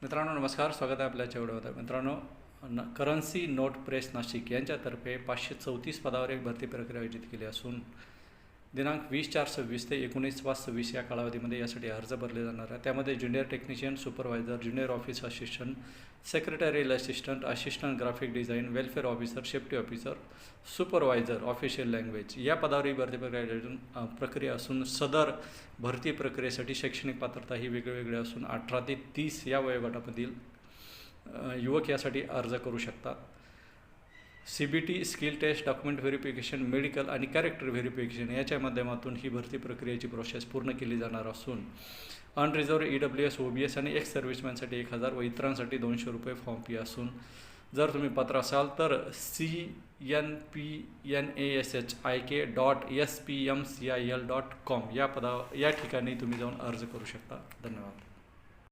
मित्रांनो नमस्कार, स्वागत आहे आपल्या चॅनलवर. मित्रांनो, करन्सी नोट प्रेस नाशिक यांच्यातर्फे 534 पदावर एक भरती प्रक्रिया आयोजित केली असून दिनांक 20/4/26 ते 19/5/26 या कालावधीमध्ये यासाठी अर्ज भरले जाणार आहे. त्यामध्ये junior technician, supervisor, junior office assistant, secretarial assistant, assistant graphic design, welfare officer, safety officer, supervisor, official language या पदावर ही भरती प्रक्रिया असून सदर भरती प्रक्रियेसाठी शैक्षणिक पात्रता ही वेगवेगळी असून 18 ते 30 या वयोगटामधील युवक यासाठी अर्ज करू शकतात. CBT, skill test, document verification, medical आणि कॅरेक्टर व्हेरिफिकेशन याच्या माध्यमातून ही भरती प्रक्रियेची प्रोसेस पूर्ण केली जाणार असून अनरिझर्व्ड EWS, OBS आणि एक्स सर्व्हिसमॅनसाठी 1000 व इतरांसाठी 200 रुपये फॉर्म फी असून जर तुम्ही पात्र असाल तर cnpnashik.spmcil.com या ठिकाणी तुम्ही जाऊन अर्ज करू शकता. धन्यवाद.